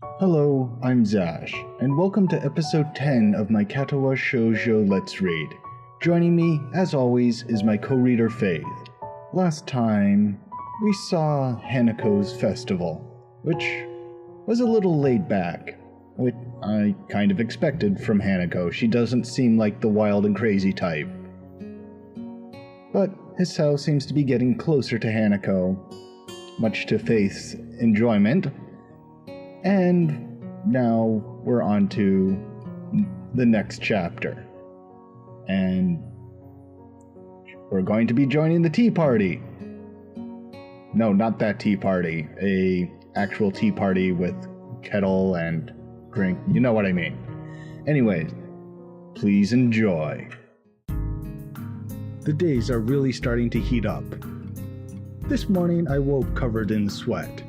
Hello, I'm Zash, and welcome to episode 10 of my Katawa Shoujo Let's Read. Joining me, as always, is my co-reader Faith. Last time, we saw Hanako's festival, which was a little laid back, which I kind of expected from Hanako. She doesn't seem like the wild and crazy type. But Hisao seems to be getting closer to Hanako, much to Faith's enjoyment. And now we're on to the next chapter. And we're going to be joining the tea party. No, not that tea party. A actual tea party with kettle and drink. You know what I mean. Anyways, please enjoy. The days are really starting to heat up. This morning I woke covered in sweat.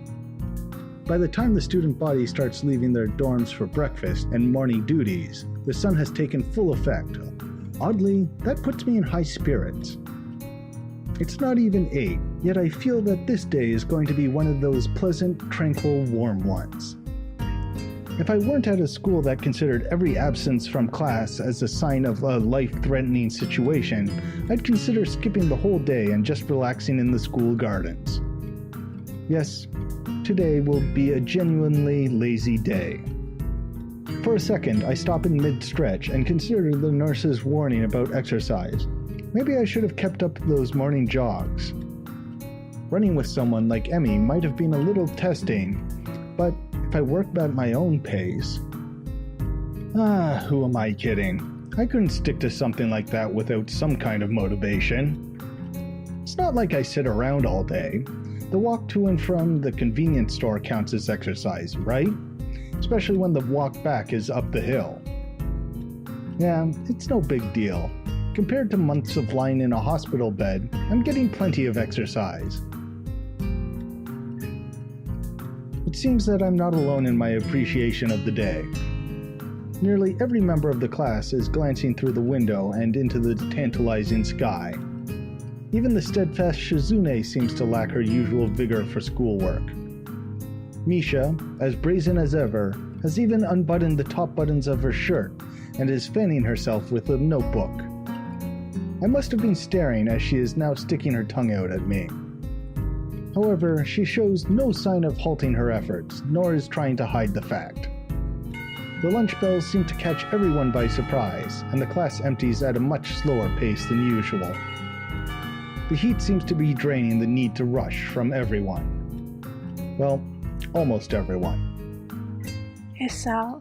By the time the student body starts leaving their dorms for breakfast and morning duties, the sun has taken full effect. Oddly, that puts me in high spirits. It's not even 8, yet I feel that this day is going to be one of those pleasant, tranquil, warm ones. If I weren't at a school that considered every absence from class as a sign of a life-threatening situation, I'd consider skipping the whole day and just relaxing in the school gardens. Yes, today will be a genuinely lazy day. For a second, I stop in mid-stretch and consider the nurse's warning about exercise. Maybe I should have kept up those morning jogs. Running with someone like Emmy might have been a little testing, but if I worked at my own pace... who am I kidding? I couldn't stick to something like that without some kind of motivation. It's not like I sit around all day. The walk to and from the convenience store counts as exercise, right? Especially when the walk back is up the hill. Yeah, it's no big deal. Compared to months of lying in a hospital bed, I'm getting plenty of exercise. It seems that I'm not alone in my appreciation of the day. Nearly every member of the class is glancing through the window and into the tantalizing sky. Even the steadfast Shizune seems to lack her usual vigor for schoolwork. Misha, as brazen as ever, has even unbuttoned the top buttons of her shirt and is fanning herself with a notebook. I must have been staring as she is now sticking her tongue out at me. However, she shows no sign of halting her efforts, nor is trying to hide the fact. The lunch bells seem to catch everyone by surprise, and the class empties at a much slower pace than usual. The heat seems to be draining the need to rush from everyone. Well, almost everyone. Hisao.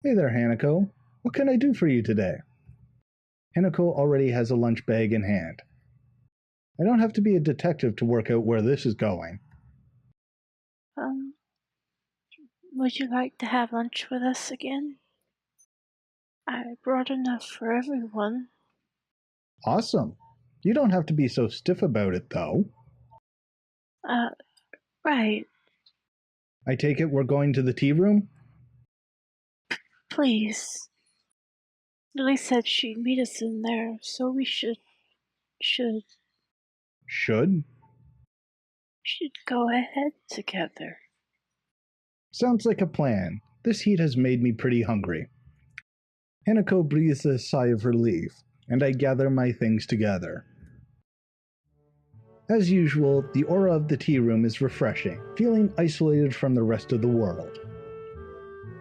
Hey there, Hanako. What can I do for you today? Hanako already has a lunch bag in hand. I don't have to be a detective to work out where this is going. Would you like to have lunch with us again? I brought enough for everyone. Awesome. You don't have to be so stiff about it, though. Right. I take it we're going to the tea room? Please. Lily said she'd meet us in there, so we should Should? go ahead together. Sounds like a plan. This heat has made me pretty hungry. Hanako breathes a sigh of relief, and I gather my things together. As usual, the aura of the tea room is refreshing, feeling isolated from the rest of the world.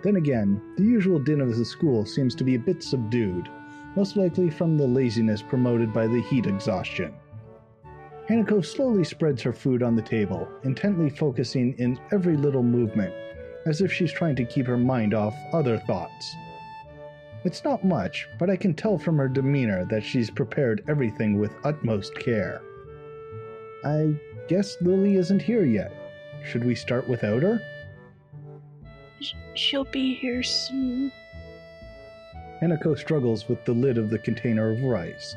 Then again, the usual din of the school seems to be a bit subdued, most likely from the laziness promoted by the heat exhaustion. Hanako slowly spreads her food on the table, intently focusing in every little movement, as if she's trying to keep her mind off other thoughts. It's not much, but I can tell from her demeanor that she's prepared everything with utmost care. I guess Lily isn't here yet. Should we start without her? She'll be here soon. Hanako struggles with the lid of the container of rice.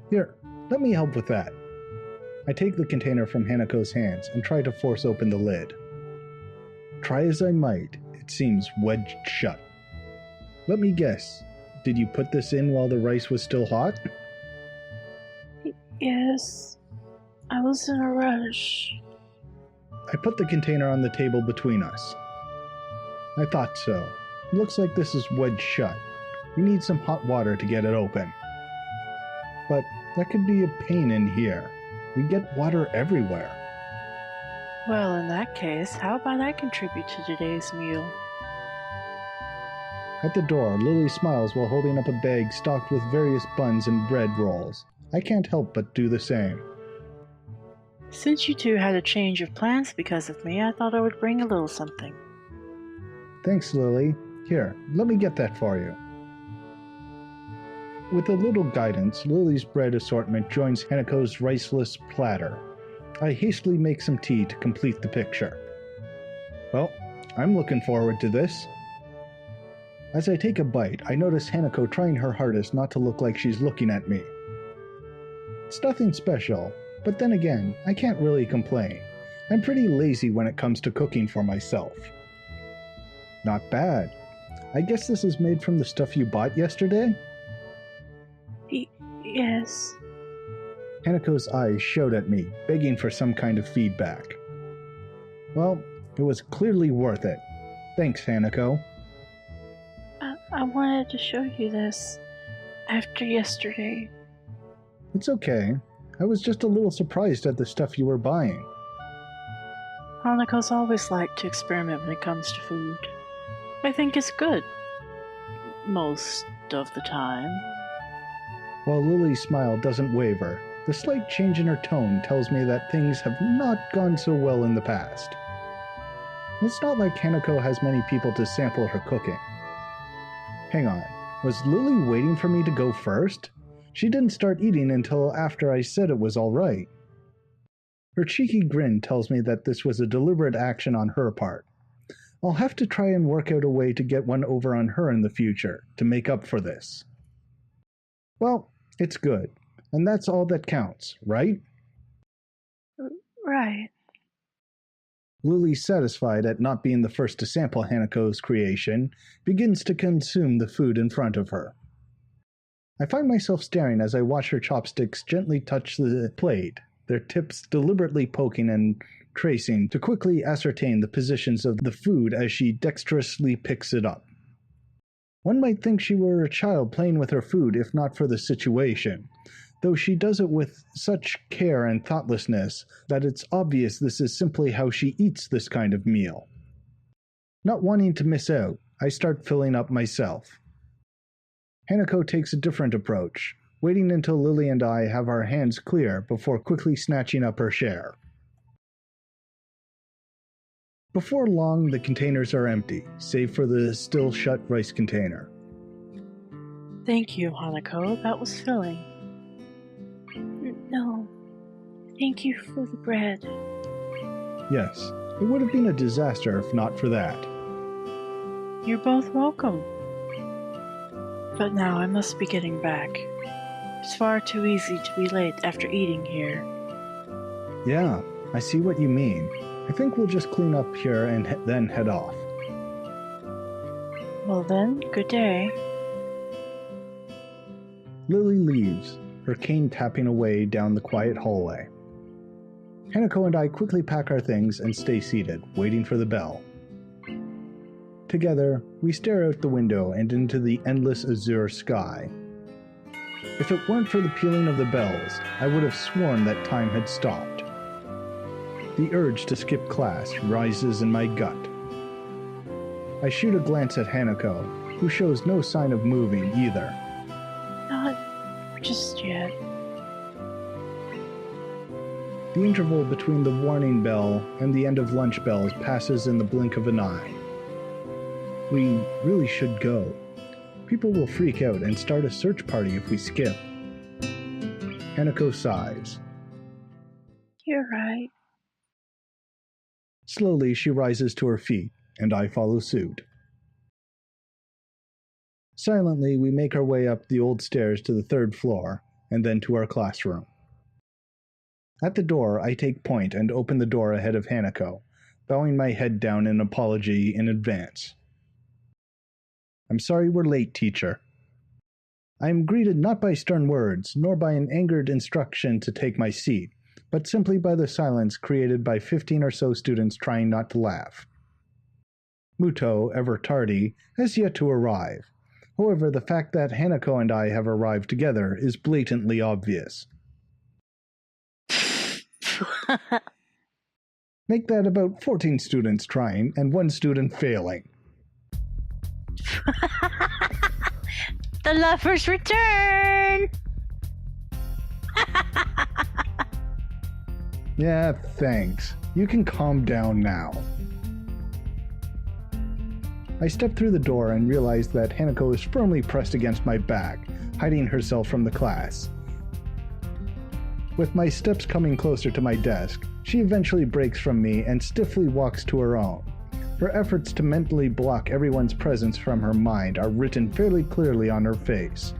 Here, let me help with that. I take the container from Hanako's hands and try to force open the lid. Try as I might, it seems wedged shut. Let me guess, did you put this in while the rice was still hot? Yes. I was in a rush. I put the container on the table between us. I thought so. Looks like this is wedged shut. We need some hot water to get it open. But that could be a pain in here. We get water everywhere. Well, in that case, how about I contribute to today's meal? At the door, Lily smiles while holding up a bag stocked with various buns and bread rolls. I can't help but do the same. Since you two had a change of plans because of me, I thought I would bring a little something. Thanks, Lily. Here, let me get that for you. With a little guidance, Lily's bread assortment joins Hanako's riceless platter. I hastily make some tea to complete the picture. Well, I'm looking forward to this. As I take a bite, I notice Hanako trying her hardest not to look like she's looking at me. It's nothing special, but then again, I can't really complain. I'm pretty lazy when it comes to cooking for myself. Not bad. I guess this is made from the stuff you bought yesterday? Yes. Hanako's eyes showed at me, begging for some kind of feedback. Well, it was clearly worth it. Thanks, Hanako. I wanted to show you this after yesterday. It's okay. I was just a little surprised at the stuff you were buying. Hanako's always liked to experiment when it comes to food. I think it's good. Most of the time. While Lily's smile doesn't waver, the slight change in her tone tells me that things have not gone so well in the past. It's not like Hanako has many people to sample her cooking. Hang on, was Lily waiting for me to go first? She didn't start eating until after I said it was all right. Her cheeky grin tells me that this was a deliberate action on her part. I'll have to try and work out a way to get one over on her in the future to make up for this. Well, it's good, and that's all that counts, right? Right. Lily, satisfied at not being the first to sample Hanako's creation, begins to consume the food in front of her. I find myself staring as I watch her chopsticks gently touch the plate, their tips deliberately poking and tracing to quickly ascertain the positions of the food as she dexterously picks it up. One might think she were a child playing with her food if not for the situation, though she does it with such care and thoughtlessness that it's obvious this is simply how she eats this kind of meal. Not wanting to miss out, I start filling up myself. Hanako takes a different approach, waiting until Lily and I have our hands clear before quickly snatching up her share. Before long, the containers are empty, save for the still shut rice container. Thank you, Hanako. That was filling. No. Thank you for the bread. Yes, it would have been a disaster if not for that. You're both welcome. But now I must be getting back. It's far too easy to be late after eating here. Yeah, I see what you mean. I think we'll just clean up here and then head off. Well then, good day. Lily leaves, her cane tapping away down the quiet hallway. Hanako and I quickly pack our things and stay seated, waiting for the bell. Together, we stare out the window and into the endless azure sky. If it weren't for the pealing of the bells, I would have sworn that time had stopped. The urge to skip class rises in my gut. I shoot a glance at Hanako, who shows no sign of moving either. Not just yet. The interval between the warning bell and the end of lunch bells passes in the blink of an eye. We really should go. People will freak out and start a search party if we skip. Hanako sighs. You're right. Slowly she rises to her feet, and I follow suit. Silently we make our way up the old stairs to the third floor, and then to our classroom. At the door I take point and open the door ahead of Hanako, bowing my head down in apology in advance. I'm sorry we're late, teacher. I am greeted not by stern words, nor by an angered instruction to take my seat, but simply by the silence created by 15 or so students trying not to laugh. Muto, ever tardy, has yet to arrive. However, the fact that Hanako and I have arrived together is blatantly obvious. Make that about 14 students trying and 1 student failing. The lovers return! Yeah, thanks. You can calm down now. I step through the door and realize that Hanako is firmly pressed against my back, hiding herself from the class. With my steps coming closer to my desk, she eventually breaks from me and stiffly walks to her own. Her efforts to mentally block everyone's presence from her mind are written fairly clearly on her face.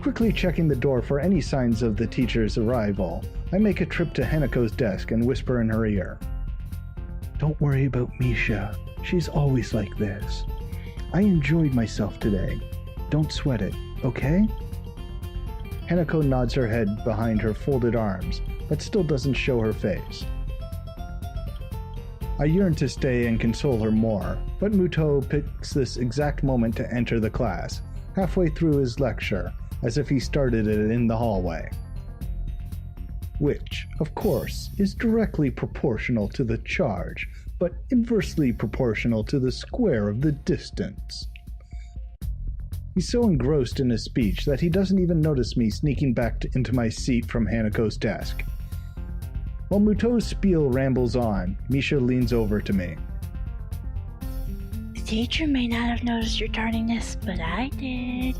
Quickly checking the door for any signs of the teacher's arrival, I make a trip to Hanako's desk and whisper in her ear. Don't worry about Misha. She's always like this. I enjoyed myself today. Don't sweat it, okay? Hanako nods her head behind her folded arms, but still doesn't show her face. I yearn to stay and console her more, but Muto picks this exact moment to enter the class, halfway through his lecture, as if he started it in the hallway. Which, of course, is directly proportional to the charge, but inversely proportional to the square of the distance. He's so engrossed in his speech that he doesn't even notice me sneaking back into my seat from Hanako's desk. While Muto's spiel rambles on, Misha leans over to me. The teacher may not have noticed your tardiness, but I did.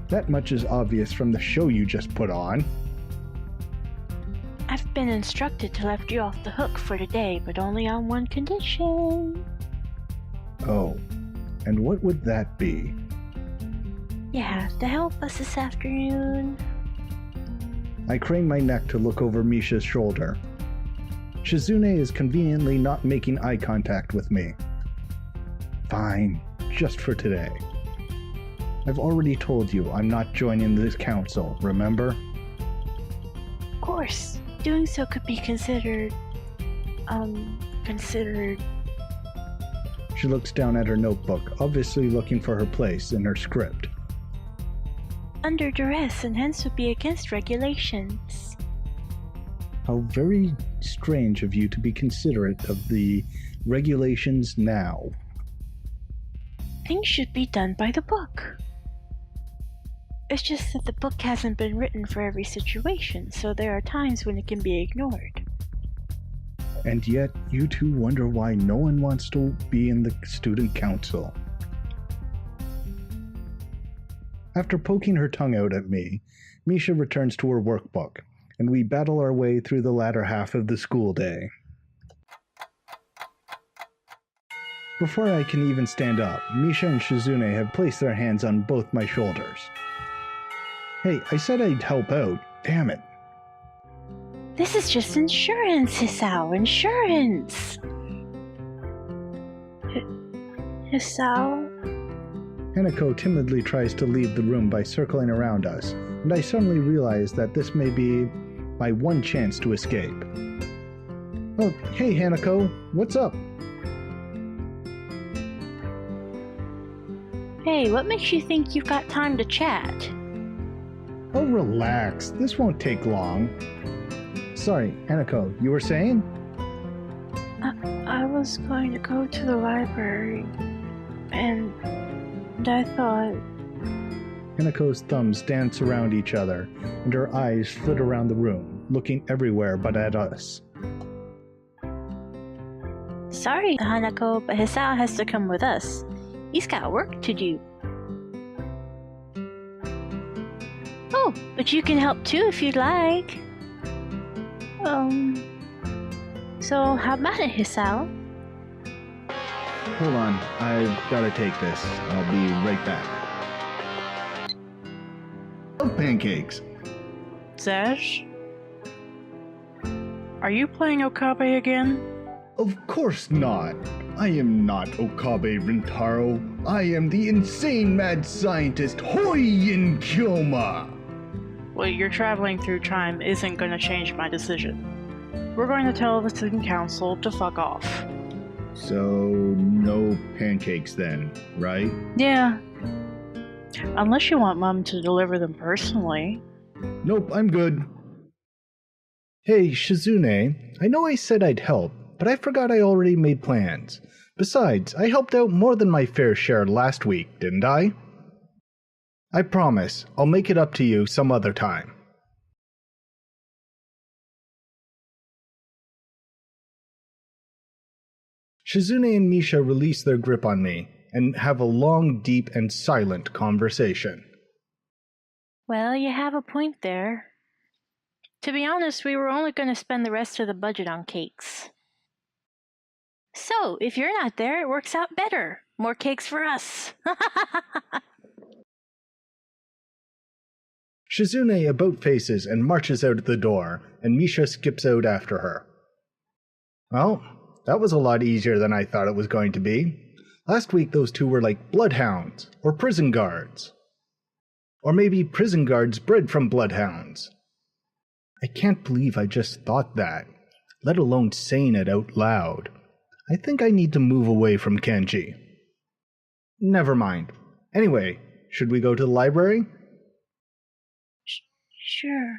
That much is obvious from the show you just put on. I've been instructed to let you off the hook for today, but only on one condition. Oh, and what would that be? You have to help us this afternoon. I crane my neck to look over Misha's shoulder. Shizune is conveniently not making eye contact with me. Fine, just for today. I've already told you I'm not joining this council, remember? Of course, doing so could be considered... She looks down at her notebook, obviously looking for her place in her script. under duress and hence would be against regulations. How very strange of you to be considerate of the regulations now. Things should be done by the book. It's just that the book hasn't been written for every situation, so there are times when it can be ignored. And yet, you two wonder why no one wants to be in the student council. After poking her tongue out at me, Misha returns to her workbook, and we battle our way through the latter half of the school day. Before I can even stand up, Misha and Shizune have placed their hands on both my shoulders. Hey, I said I'd help out. Damn it. This is just insurance, Hisao, insurance! Hisao? Hanako timidly tries to leave the room by circling around us, and I suddenly realize that this may be my one chance to escape. Oh, hey Hanako, what's up? Hey, what makes you think you've got time to chat? Oh, relax. This won't take long. Sorry, Hanako, you were saying? I was going to go to the library, and I thought... Hanako's thumbs dance around each other, and her eyes flit around the room, looking everywhere but at us. Sorry, Hanako, but Hisao has to come with us. He's got work to do. Oh, but you can help too if you'd like. So how about it, Hisao? Hold on, I've gotta take this. I'll be right back. Oh, pancakes! Zash? Are you playing Okabe again? Of course not! I am not Okabe Rintaro. I am the insane mad scientist Hoyin Kyoma! Well, your traveling through time isn't going to change my decision. We're going to tell the student council to fuck off. So, no pancakes then, right? Yeah. Unless you want Mom to deliver them personally. Nope, I'm good. Hey, Shizune, I know I said I'd help, but I forgot I already made plans. Besides, I helped out more than my fair share last week, didn't I? I promise, I'll make it up to you some other time. Shizune and Misha release their grip on me and have a long, deep, and silent conversation. Well, you have a point there. To be honest, we were only going to spend the rest of the budget on cakes. So, if you're not there, it works out better. More cakes for us. Shizune about faces and marches out the door, and Misha skips out after her. Well, that was a lot easier than I thought it was going to be. Last week those two were like bloodhounds, or prison guards. Or maybe prison guards bred from bloodhounds. I can't believe I just thought that, let alone saying it out loud. I think I need to move away from Kenji. Never mind. Anyway, should we go to the library? Sure.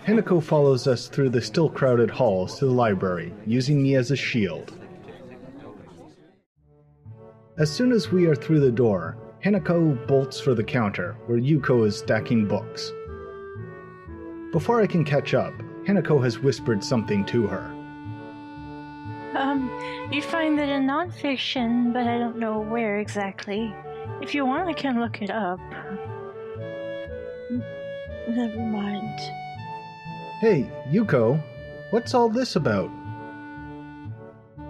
Hanako follows us through the still crowded halls to the library, using me as a shield. As soon as we are through the door, Hanako bolts for the counter, where Yuko is stacking books. Before I can catch up, Hanako has whispered something to her. You find that in nonfiction, but I don't know where exactly. If you want, I can look it up. Never mind. Hey, Yuko, what's all this about?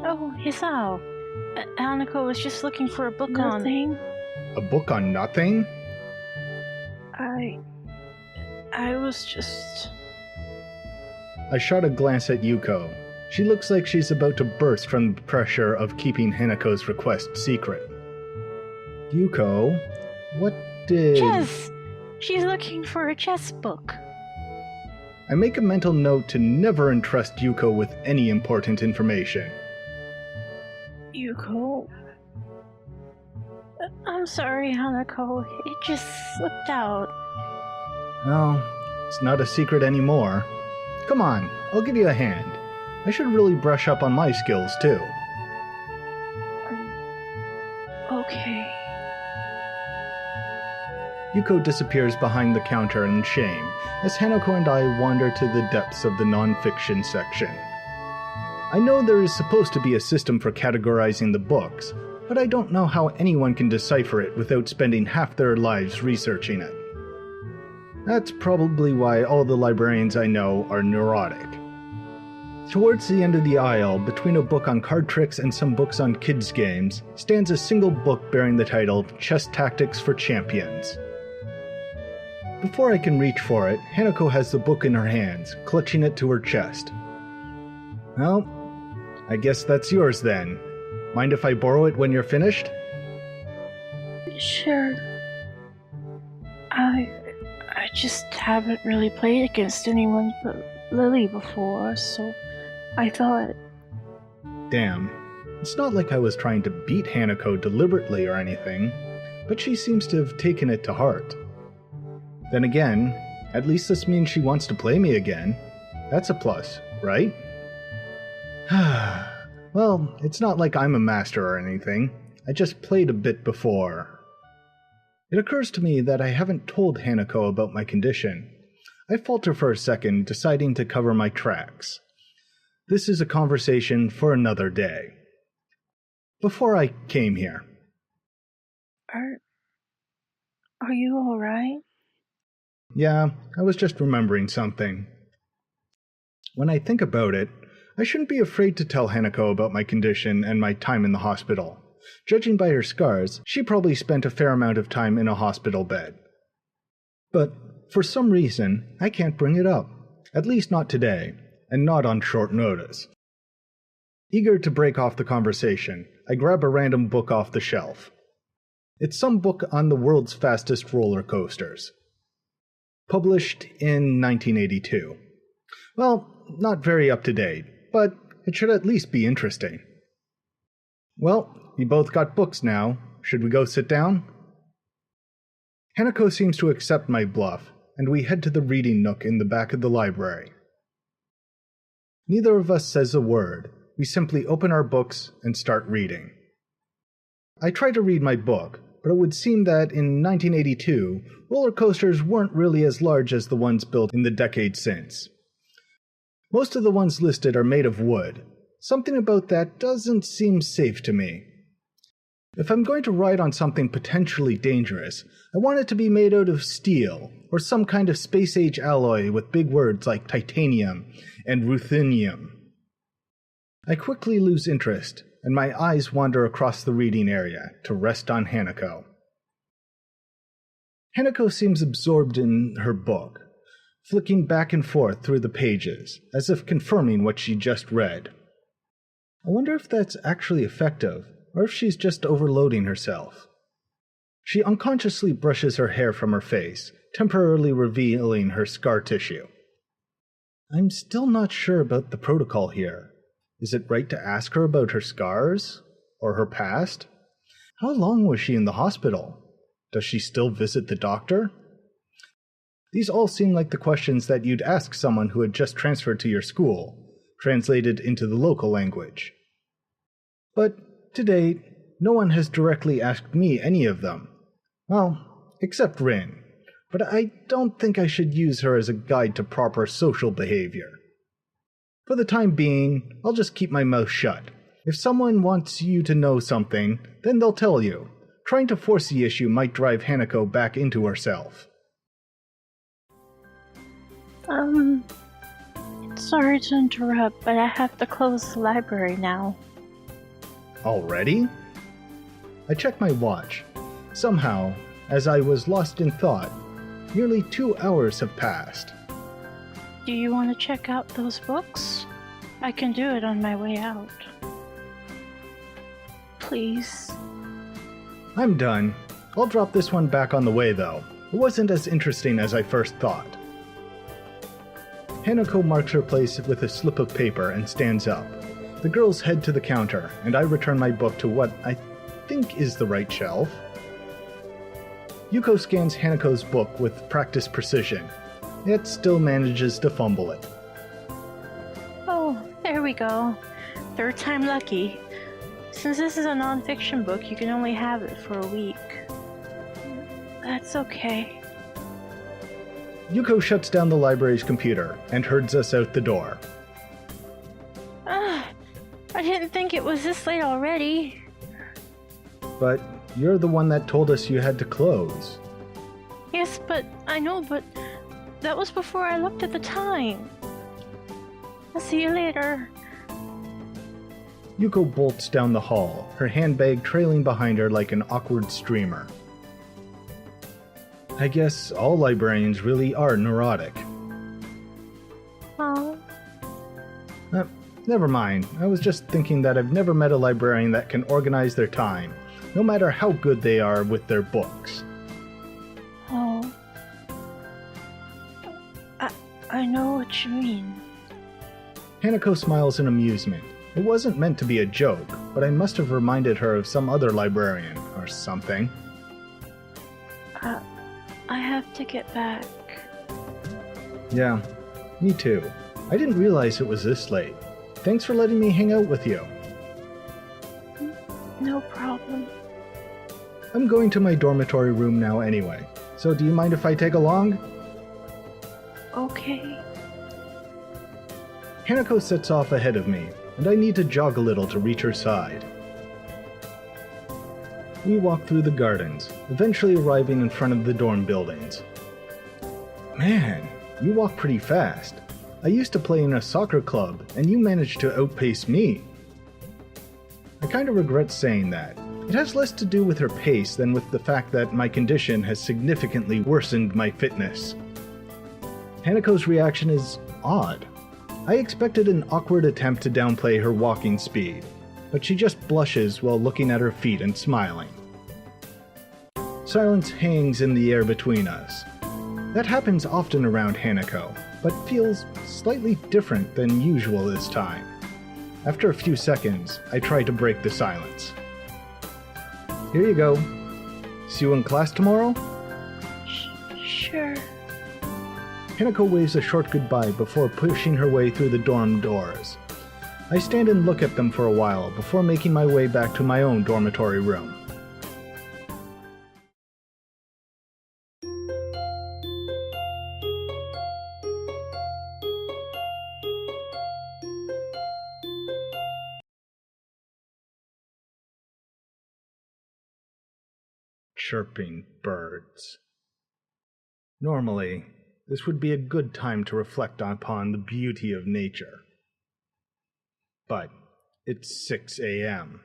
Oh, Hisao. Hanako was just looking for a book on... Nothing. A book on nothing? I was just... I shot a glance at Yuko. She looks like she's about to burst from the pressure of keeping Hanako's request secret. Yuko, what did... Chess! She's looking for a chess book. I make a mental note to never entrust Yuko with any important information. Yuko? I'm sorry, Hanako. It just slipped out. Well, it's not a secret anymore. Come on, I'll give you a hand. I should really brush up on my skills, too. Okay. Yuko disappears behind the counter in shame, as Hanako and I wander to the depths of the non-fiction section. I know there is supposed to be a system for categorizing the books, but I don't know how anyone can decipher it without spending half their lives researching it. That's probably why all the librarians I know are neurotic. Towards the end of the aisle, between a book on card tricks and some books on kids' games, stands a single book bearing the title Chess Tactics for Champions. Before I can reach for it, Hanako has the book in her hands, clutching it to her chest. Well, I guess that's yours then. Mind if I borrow it when you're finished? Sure. I just haven't really played against anyone but Lily before, so I thought... Damn. It's not like I was trying to beat Hanako deliberately or anything, but she seems to have taken it to heart. Then again, at least this means she wants to play me again. That's a plus, right? Well, it's not like I'm a master or anything. I just played a bit before. It occurs to me that I haven't told Hanako about my condition. I falter for a second, deciding to cover my tracks. This is a conversation for another day. Before I came here. Are you alright? Yeah, I was just remembering something. When I think about it, I shouldn't be afraid to tell Hanako about my condition and my time in the hospital. Judging by her scars, she probably spent a fair amount of time in a hospital bed. But, for some reason, I can't bring it up. At least not today, and not on short notice. Eager to break off the conversation, I grab a random book off the shelf. It's some book on the world's fastest roller coasters. Published in 1982. Well, not very up to date, but it should at least be interesting. Well, we both got books now. Should we go sit down? Hanako seems to accept my bluff, and we head to the reading nook in the back of the library. Neither of us says a word. We simply open our books and start reading. I try to read my book, but it would seem that in 1982, roller coasters weren't really as large as the ones built in the decade since. Most of the ones listed are made of wood. Something about that doesn't seem safe to me. If I'm going to ride on something potentially dangerous, I want it to be made out of steel, or some kind of space-age alloy with big words like titanium and ruthenium. I quickly lose interest, and my eyes wander across the reading area to rest on Hanako. Hanako seems absorbed in her book, flicking back and forth through the pages, as if confirming what she just read. I wonder if that's actually effective, or if she's just overloading herself. She unconsciously brushes her hair from her face, temporarily revealing her scar tissue. I'm still not sure about the protocol here. Is it right to ask her about her scars? Or her past? How long was she in the hospital? Does she still visit the doctor? These all seem like the questions that you'd ask someone who had just transferred to your school, translated into the local language. But to date, no one has directly asked me any of them. Well, except Rin. But I don't think I should use her as a guide to proper social behavior. For the time being, I'll just keep my mouth shut. If someone wants you to know something, then they'll tell you. Trying to force the issue might drive Hanako back into herself. Sorry to interrupt, but I have to close the library now. Already? I checked my watch. Somehow, as I was lost in thought, nearly 2 hours have passed. Do you want to check out those books? I can do it on my way out. Please. I'm done. I'll drop this one back on the way, though. It wasn't as interesting as I first thought. Hanako marks her place with a slip of paper and stands up. The girls head to the counter, and I return my book to what I think is the right shelf. Yuko scans Hanako's book with practiced precision, yet still manages to fumble it. Oh, there we go. Third time lucky. Since this is a non-fiction book, you can only have it for a week. That's okay. Yuko shuts down the library's computer and herds us out the door. I didn't think it was this late already. But you're the one that told us you had to close. Yes, but I know, but that was before I looked at the time. I'll see you later. Yuko bolts down the hall, her handbag trailing behind her like an awkward streamer. I guess all librarians really are neurotic. Oh. Never mind. I was just thinking that I've never met a librarian that can organize their time, no matter how good they are with their books. Oh. I know what you mean. Hanako smiles in amusement. It wasn't meant to be a joke, but I must have reminded her of some other librarian, or something. I have to get back. Yeah, me too. I didn't realize it was this late. Thanks for letting me hang out with you. No problem. I'm going to my dormitory room now anyway, so do you mind if I tag along? Okay. Hanako sets off ahead of me, and I need to jog a little to reach her side. We walk through the gardens, eventually arriving in front of the dorm buildings. Man, you walk pretty fast. I used to play in a soccer club, and you managed to outpace me. I kinda regret saying that. It has less to do with her pace than with the fact that my condition has significantly worsened my fitness. Hanako's reaction is odd. I expected an awkward attempt to downplay her walking speed, but she just blushes while looking at her feet and smiling. Silence hangs in the air between us. That happens often around Hanako, but feels slightly different than usual this time. After a few seconds, I try to break the silence. Here you go. See you in class tomorrow? Sure. Hanako waves a short goodbye before pushing her way through the dorm doors. I stand and look at them for a while before making my way back to my own dormitory room. Chirping birds. Normally, this would be a good time to reflect upon the beauty of nature. But it's 6 a.m.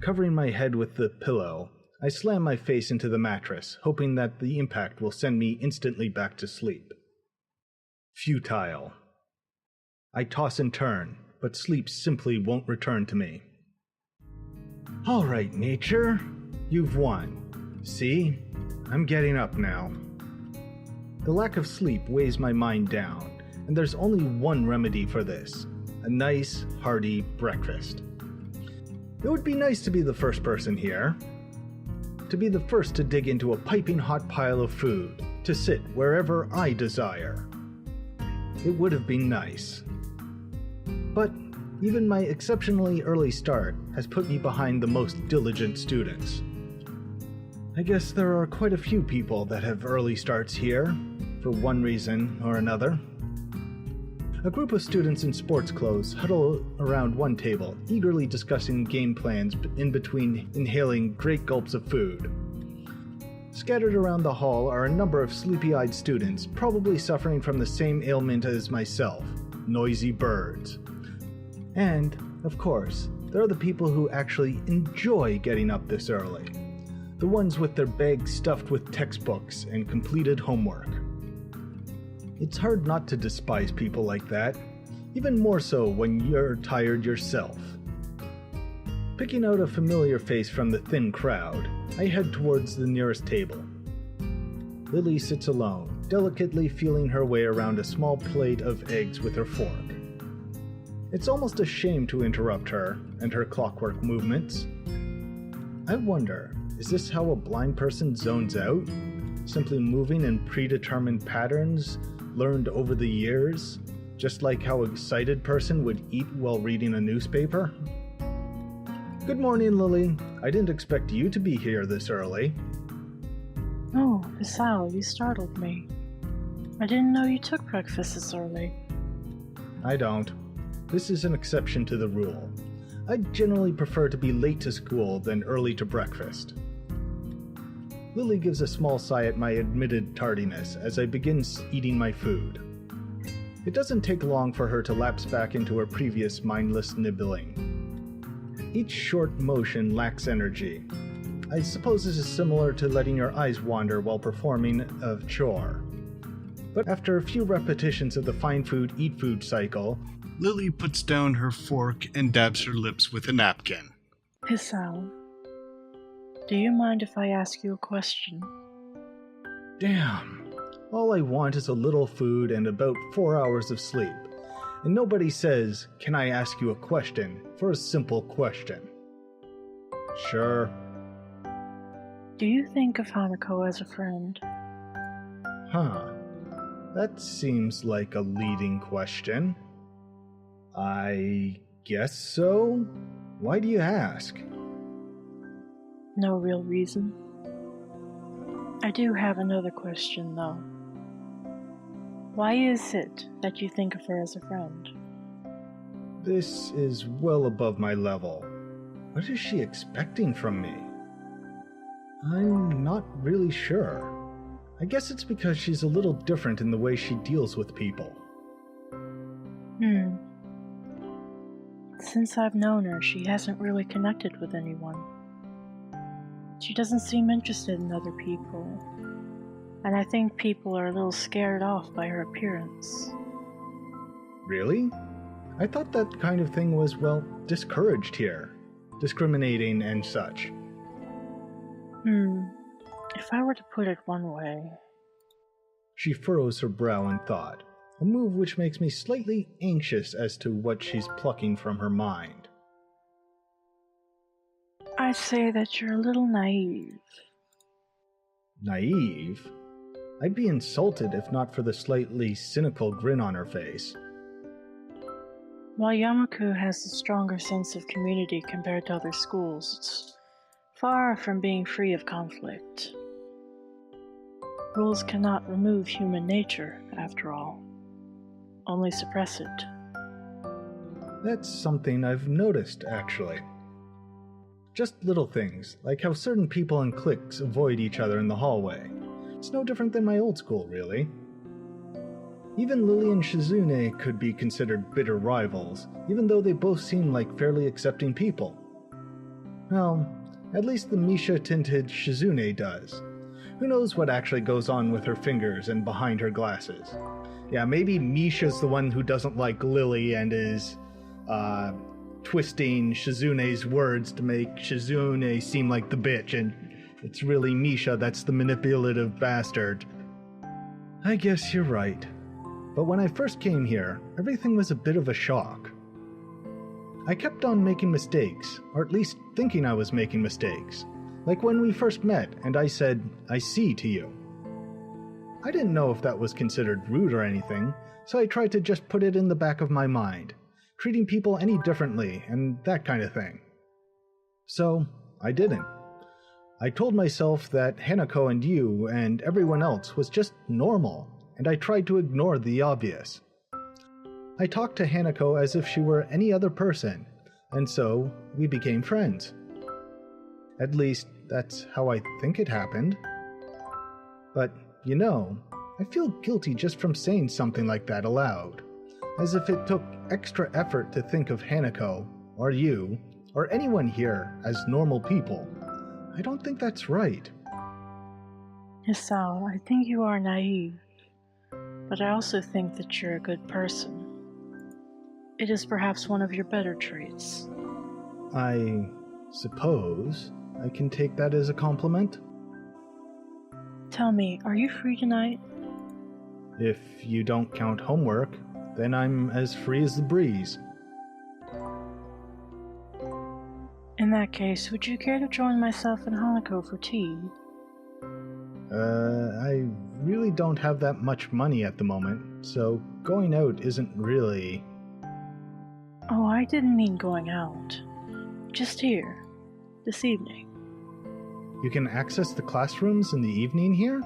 Covering my head with the pillow, I slam my face into the mattress, hoping that the impact will send me instantly back to sleep. Futile. I toss and turn, but sleep simply won't return to me. All right, nature. You've won. See? I'm getting up now. The lack of sleep weighs my mind down, and there's only one remedy for this: a nice, hearty breakfast. It would be nice to be the first person here. To be the first to dig into a piping hot pile of food, to sit wherever I desire. It would have been nice. But even my exceptionally early start has put me behind the most diligent students. I guess there are quite a few people that have early starts here, for one reason or another. A group of students in sports clothes huddle around one table, eagerly discussing game plans in between inhaling great gulps of food. Scattered around the hall are a number of sleepy-eyed students, probably suffering from the same ailment as myself: noisy birds. And, of course, there are the people who actually enjoy getting up this early. The ones with their bags stuffed with textbooks and completed homework. It's hard not to despise people like that, even more so when you're tired yourself. Picking out a familiar face from the thin crowd, I head towards the nearest table. Lily sits alone, delicately feeling her way around a small plate of eggs with her fork. It's almost a shame to interrupt her and her clockwork movements. I wonder, is this how a blind person zones out? Simply moving in predetermined patterns learned over the years, just like how a sighted person would eat while reading a newspaper? Good morning, Lily. I didn't expect you to be here this early. Oh, Hisao, you startled me. I didn't know you took breakfast this early. I don't. This is an exception to the rule. I generally prefer to be late to school than early to breakfast. Lily gives a small sigh at my admitted tardiness as I begin eating my food. It doesn't take long for her to lapse back into her previous mindless nibbling. Each short motion lacks energy. I suppose this is similar to letting your eyes wander while performing a chore. But after a few repetitions of the find food, eat food cycle, Lily puts down her fork and dabs her lips with a napkin. Hisao, do you mind if I ask you a question? Damn. All I want is a little food and about 4 hours of sleep. And nobody says, "Can I ask you a question?" for a simple question. Sure. Do you think of Hanako as a friend? Huh. That seems like a leading question. I guess so? Why do you ask? No real reason. I do have another question, though. Why is it that you think of her as a friend? This is well above my level. What is she expecting from me? I'm not really sure. I guess it's because she's a little different in the way she deals with people. Since I've known her, she hasn't really connected with anyone. She doesn't seem interested in other people, and I think people are a little scared off by her appearance. Really? I thought that kind of thing was, well, discouraged here. Discriminating and such. If I were to put it one way... She furrows her brow in thought, a move which makes me slightly anxious as to what she's plucking from her mind. I'd say that you're a little naive. Naive? I'd be insulted if not for the slightly cynical grin on her face. While Yamaku has a stronger sense of community compared to other schools, it's far from being free of conflict. Rules cannot remove human nature, after all, only suppress it. That's something I've noticed, actually. Just little things, like how certain people in cliques avoid each other in the hallway. It's no different than my old school, really. Even Lily and Shizune could be considered bitter rivals, even though they both seem like fairly accepting people. Well, at least the Misha-tinted Shizune does. Who knows what actually goes on with her fingers and behind her glasses. Yeah, maybe Misha's the one who doesn't like Lily and is, twisting Shizune's words to make Shizune seem like the bitch, and it's really Misha that's the manipulative bastard. I guess you're right. But when I first came here, everything was a bit of a shock. I kept on making mistakes, or at least thinking I was making mistakes. Like when we first met and I said, "I see" to you. I didn't know if that was considered rude or anything, so I tried to just put it in the back of my mind, treating people any differently and that kind of thing. So, I didn't. I told myself that Hanako and you and everyone else was just normal, and I tried to ignore the obvious. I talked to Hanako as if she were any other person, and so we became friends. At least, that's how I think it happened. But, you know, I feel guilty just from saying something like that aloud, as if it took extra effort to think of Hanako, or you, or anyone here as normal people. I don't think that's right. Hisao, I think you are naive, but I also think that you're a good person. It is perhaps one of your better traits. I suppose I can take that as a compliment. Tell me, are you free tonight? If you don't count homework, then I'm as free as the breeze. In that case, would you care to join myself and Hanako for tea? I really don't have that much money at the moment, so going out isn't really... Oh, I didn't mean going out. Just here, this evening. You can access the classrooms in the evening here?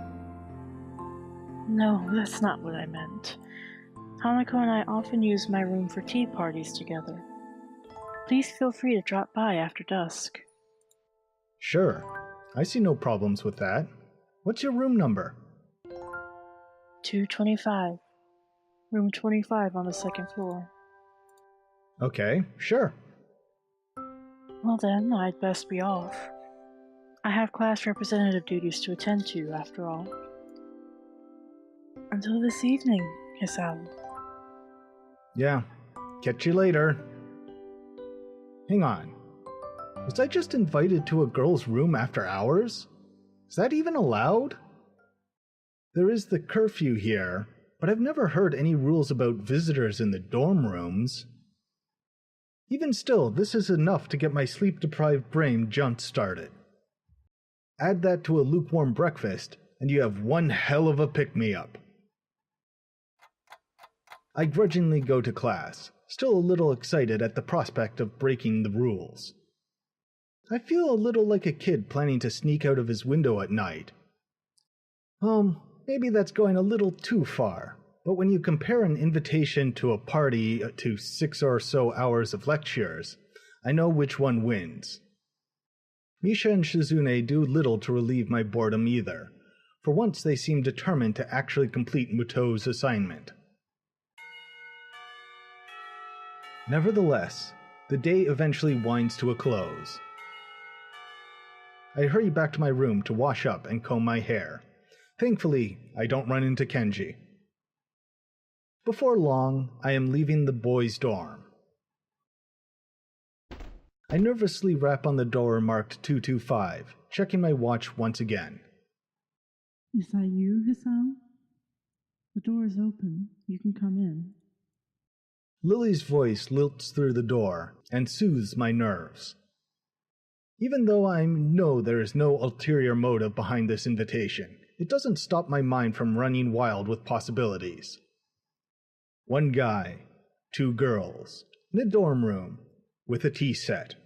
No, that's not what I meant. Hanako and I often use my room for tea parties together. Please feel free to drop by after dusk. Sure, I see no problems with that. What's your room number? 225. Room 25 on the second floor. Okay, sure. Well then, I'd best be off. I have class representative duties to attend to, after all. Until this evening, Hisao. Yeah, catch you later. Hang on. Was I just invited to a girl's room after hours? Is that even allowed? There is the curfew here, but I've never heard any rules about visitors in the dorm rooms. Even still, this is enough to get my sleep-deprived brain jump-started. Add that to a lukewarm breakfast, and you have one hell of a pick-me-up. I grudgingly go to class, still a little excited at the prospect of breaking the rules. I feel a little like a kid planning to sneak out of his window at night. Maybe that's going a little too far, but when you compare an invitation to a party to 6 or so hours of lectures, I know which one wins. Misha and Shizune do little to relieve my boredom either. For once they seem determined to actually complete Muto's assignment. Nevertheless, the day eventually winds to a close. I hurry back to my room to wash up and comb my hair. Thankfully, I don't run into Kenji. Before long, I am leaving the boys' dorm. I nervously rap on the door marked 225, checking my watch once again. Is that you, Hisao? The door is open. You can come in. Lily's voice lilts through the door and soothes my nerves. Even though I know there is no ulterior motive behind this invitation, it doesn't stop my mind from running wild with possibilities. One guy, two girls, in a dorm room, with a tea set.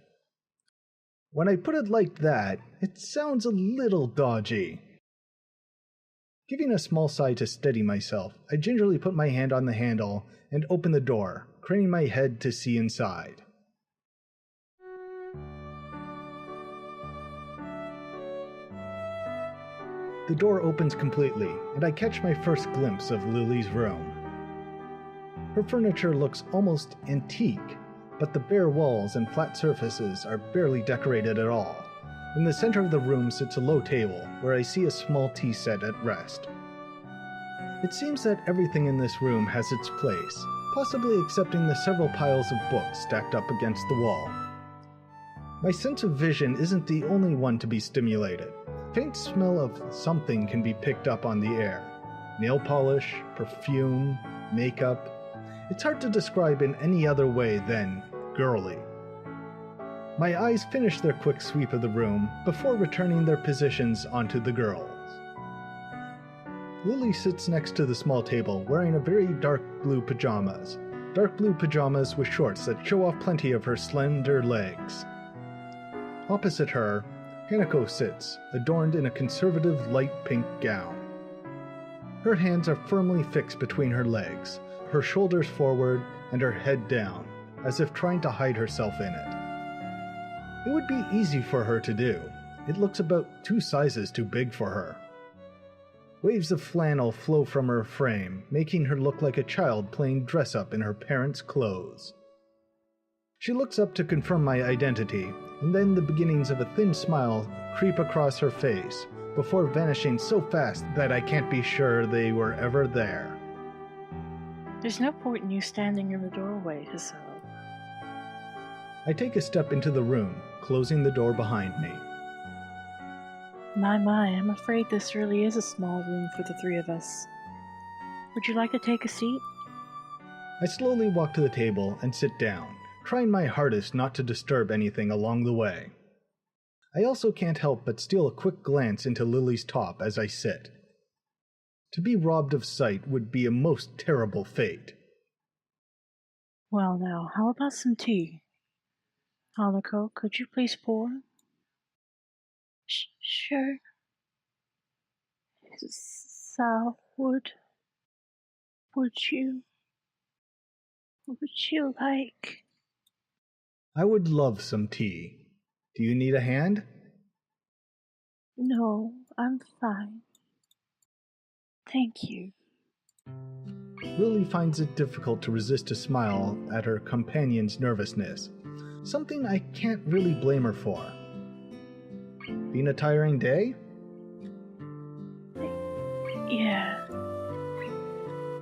When I put it like that, it sounds a little dodgy. Giving a small sigh to steady myself, I gingerly put my hand on the handle and open the door, craning my head to see inside. The door opens completely, and I catch my first glimpse of Lily's room. Her furniture looks almost antique, but the bare walls and flat surfaces are barely decorated at all. In the center of the room sits a low table, where I see a small tea set at rest. It seems that everything in this room has its place, possibly excepting the several piles of books stacked up against the wall. My sense of vision isn't the only one to be stimulated. Faint smell of something can be picked up on the air. Nail polish, perfume, makeup. It's hard to describe in any other way than girly. My eyes finish their quick sweep of the room before returning their positions onto the girls. Lily sits next to the small table wearing a very dark blue pajamas. Dark blue pajamas with shorts that show off plenty of her slender legs. Opposite her, Hanako sits, adorned in a conservative light pink gown. Her hands are firmly fixed between her legs, her shoulders forward and her head down, as if trying to hide herself in it. It would be easy for her to do. It looks about 2 sizes too big for her. Waves of flannel flow from her frame, making her look like a child playing dress-up in her parents' clothes. She looks up to confirm my identity, and then the beginnings of a thin smile creep across her face, before vanishing so fast that I can't be sure they were ever there. There's no point in you standing in the doorway, Hisao. I take a step into the room, closing the door behind me. My, I'm afraid this really is a small room for the 3 of us. Would you like to take a seat? I slowly walk to the table and sit down, trying my hardest not to disturb anything along the way. I also can't help but steal a quick glance into Lily's top as I sit. To be robbed of sight would be a most terrible fate. Well now, how about some tea? Hanako, could you please pour? Sure. Hisao, would you like? I would love some tea. Do you need a hand? No, I'm fine. Thank you. Lily finds it difficult to resist a smile at her companion's nervousness, something I can't really blame her for. Been a tiring day? Yeah.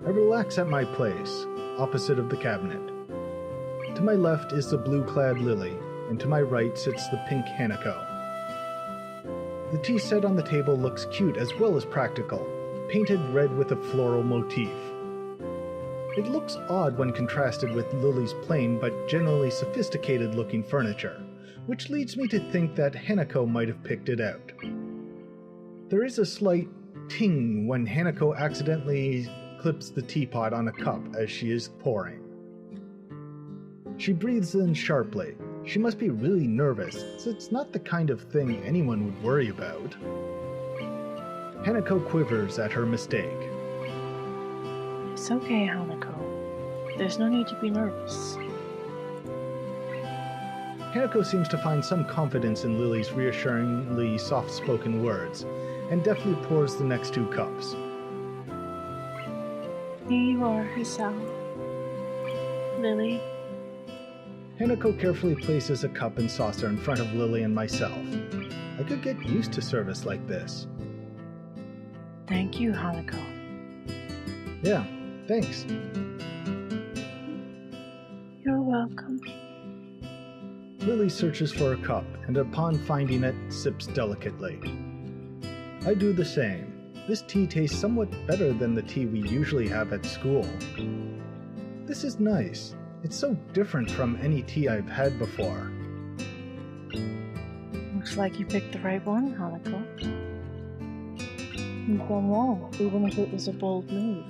I relax at my place, opposite of the cabinet. To my left is the blue-clad Lily, and to my right sits the pink Hanako. The tea set on the table looks cute as well as practical, painted red with a floral motif. It looks odd when contrasted with Lily's plain but generally sophisticated-looking furniture, which leads me to think that Hanako might have picked it out. There is a slight ting when Hanako accidentally clips the teapot on a cup as she is pouring. She breathes in sharply. She must be really nervous, so it's not the kind of thing anyone would worry about. Hanako quivers at her mistake. It's okay, Hanako. There's no need to be nervous. Hanako seems to find some confidence in Lily's reassuringly soft-spoken words, and deftly pours the next 2 cups. Here you are, Hisao. Lily. Hanako carefully places a cup and saucer in front of Lily and myself. I could get used to service like this. Thank you, Hanako. Yeah, thanks. You're welcome. Lily searches for a cup, and upon finding it, sips delicately. I do the same. This tea tastes somewhat better than the tea we usually have at school. This is nice. It's so different from any tea I've had before. Looks like you picked the right one, Hanako. You've done well, even if it was a bold move.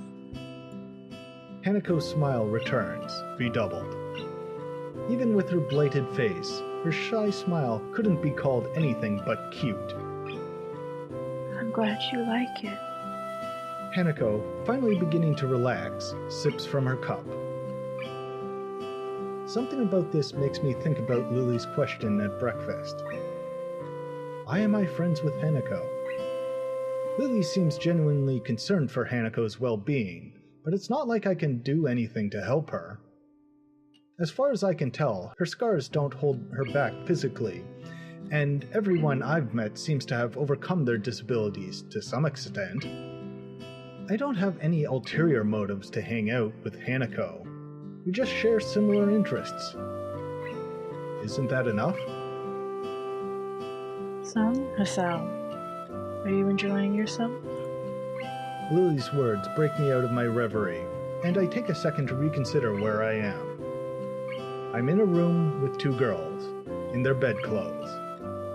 Hanako's smile returns, redoubled. Even with her blighted face, her shy smile couldn't be called anything but cute. I'm glad you like it. Hanako, finally beginning to relax, sips from her cup. Something about this makes me think about Lily's question at breakfast. Why am I friends with Hanako? Lily seems genuinely concerned for Hanako's well-being, but it's not like I can do anything to help her. As far as I can tell, her scars don't hold her back physically, and everyone I've met seems to have overcome their disabilities to some extent. I don't have any ulterior motives to hang out with Hanako. We just share similar interests. Isn't that enough? So, Hisao, are you enjoying yourself? Lily's words break me out of my reverie, and I take a second to reconsider where I am. I'm in a room with two girls, in their bedclothes.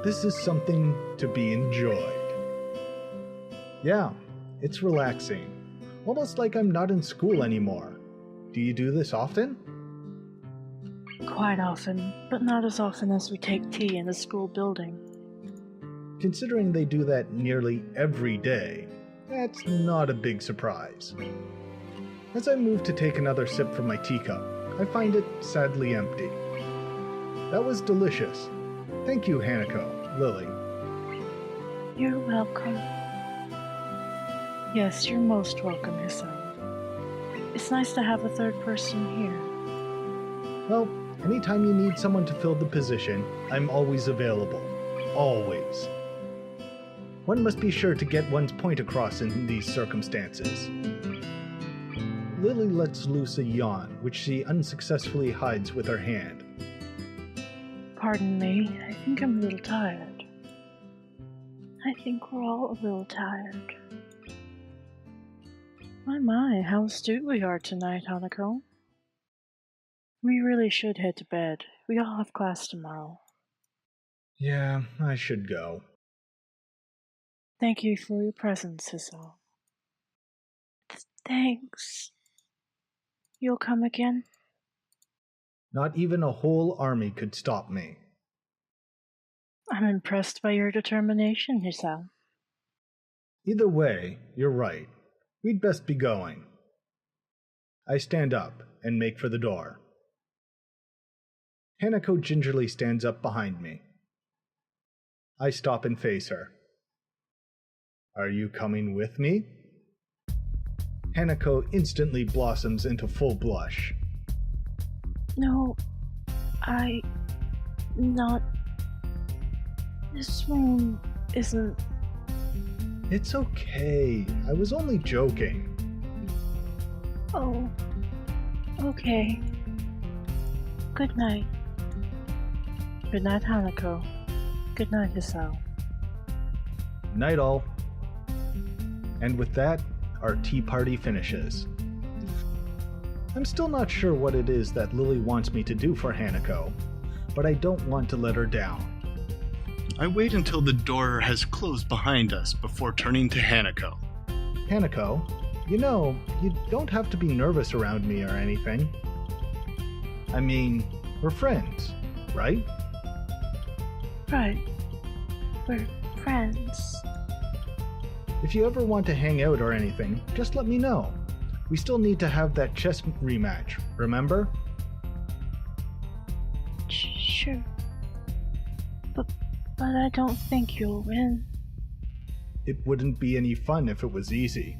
This is something to be enjoyed. Yeah, it's relaxing. Almost like I'm not in school anymore. Do you do this often? Quite often, but not as often as we take tea in the school building. Considering they do that nearly every day, that's not a big surprise. As I move to take another sip from my teacup, I find it sadly empty. That was delicious. Thank you, Hanako, Lily. You're welcome. Yes, you're most welcome, Hisao. It's nice to have a third person here. Well, anytime you need someone to fill the position, I'm always available. Always. One must be sure to get one's point across in these circumstances. Lily lets loose a yawn, which she unsuccessfully hides with her hand. Pardon me, I think I'm a little tired. I think we're all a little tired. My, how astute we are tonight, Hanako. We really should head to bed. We all have class tomorrow. Yeah, I should go. Thank you for your presence, Hisao. Thanks. You'll come again? Not even a whole army could stop me. I'm impressed by your determination, Hisao. Either way, you're right. We'd best be going. I stand up and make for the door. Hanako gingerly stands up behind me. I stop and face her. Are you coming with me? Hanako instantly blossoms into full blush. No, not. This room isn't. It's okay. I was only joking. Oh, okay. Good night. Good night, Hanako. Good night, Hisao. Night all. And with that, our tea party finishes. I'm still not sure what it is that Lily wants me to do for Hanako, but I don't want to let her down. I wait until the door has closed behind us before turning to Hanako. Hanako, you know, you don't have to be nervous around me or anything. I mean, we're friends, right? Right. We're friends. If you ever want to hang out or anything, just let me know. We still need to have that chess rematch, remember? Sure. But I don't think you'll win. It wouldn't be any fun if it was easy.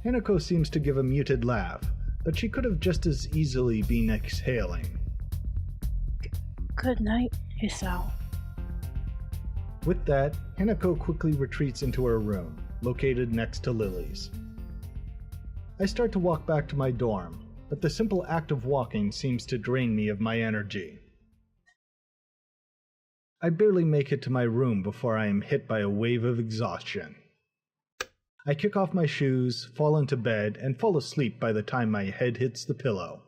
Hanako seems to give a muted laugh, but she could have just as easily been exhaling. Good night, Hisao. With that, Hanako quickly retreats into her room, located next to Lily's. I start to walk back to my dorm, but the simple act of walking seems to drain me of my energy. I barely make it to my room before I am hit by a wave of exhaustion. I kick off my shoes, fall into bed, and fall asleep by the time my head hits the pillow.